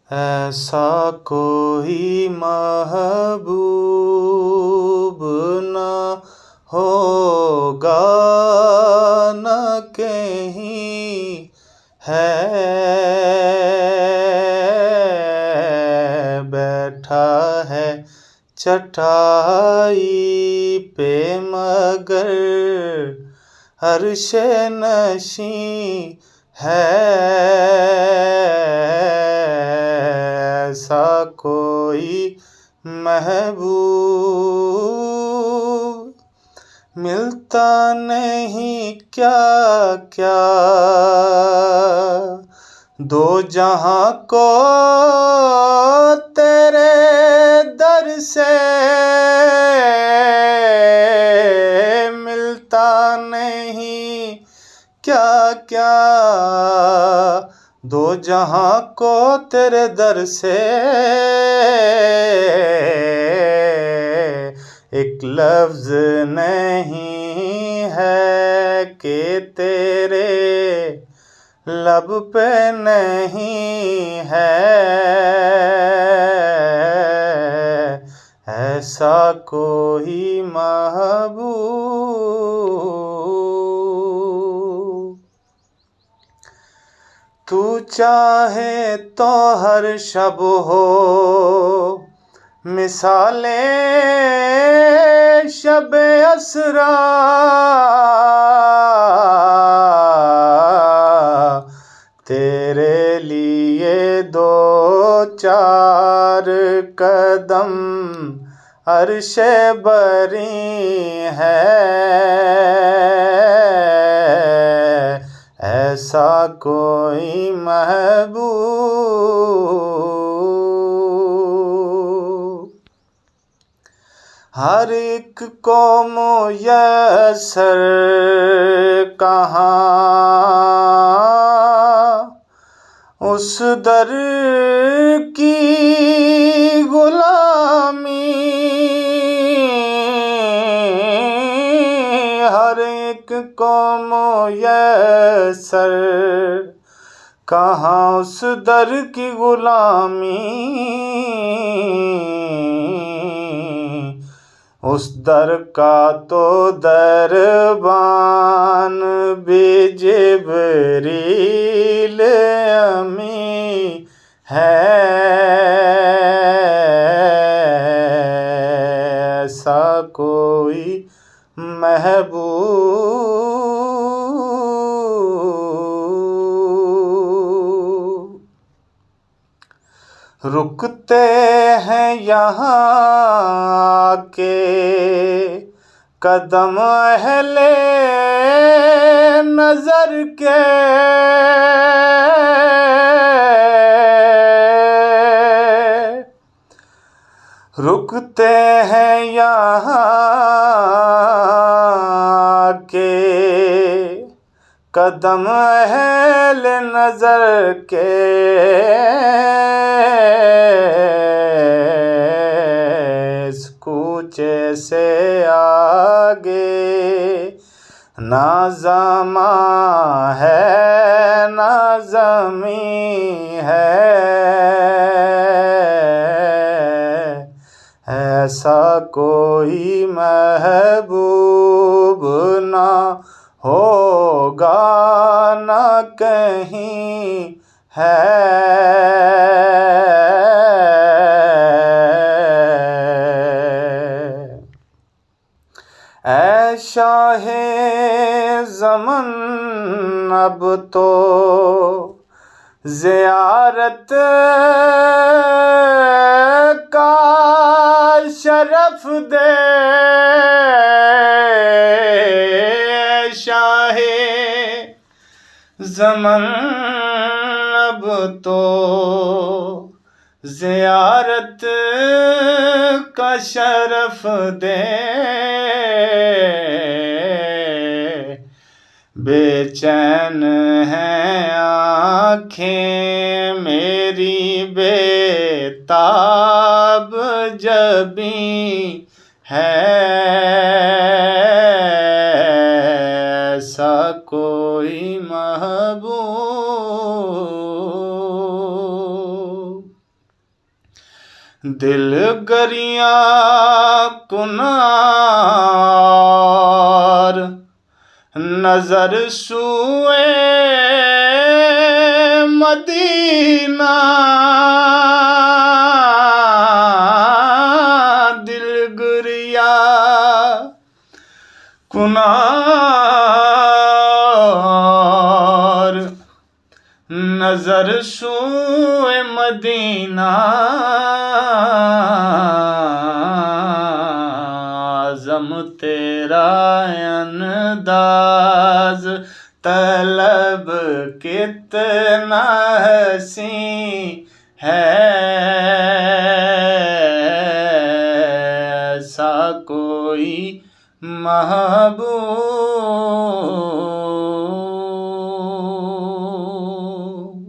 ऐसा कोई महबूब न होगा न कहीं है, बैठा है चटाई पे मगर अर्शे नशीं है। ऐसा कोई महबूब मिलता नहीं क्या क्या, दो जहां को तेरे दर से मिलता नहीं क्या क्या, दो जहां को तेरे दर से एक लफ्ज नहीं है कि तेरे लब पे नहीं है। ऐसा कोई महबूब तू चाहे तो हर शब हो मिसाले शब असरा, तेरे लिए दो चार कदम अर्शे बरी है। ऐसा कोई महबूब हर एक को मुयस्सर कहाँ उस दर की गुलामी, हर एक को मुयस्सर कहाँ उस दर की गुलामी, उस दर का तो दरबान भी जिब्रील अमी है। ऐसा कोई महबूब रुकते हैं यहाँ के कदम अहले नजर के, रुकते हैं यहाँ के कदम अहले नजर के, कूचे से आगे ना ज़मा है ना ज़मीं है। ऐसा कोई महबूब ना होगा ना कहीं है। ऐ शाहे ज़मन अब तो ज़ियारत का शरफ दे, शाहे ज़मन अब तो ज़ियारत का शरफ दे, बेचैन हैं आँखें मेरी बेताब जबीं है। ऐसा कोई महबूब। दिल गरियां कुनार नजर सुए मदीना। दिल गरिया कुनार नजर सुए मदीना। आज़म तेरा अंदाज तलब कितना हसीं है, ऐसा कोई महबूब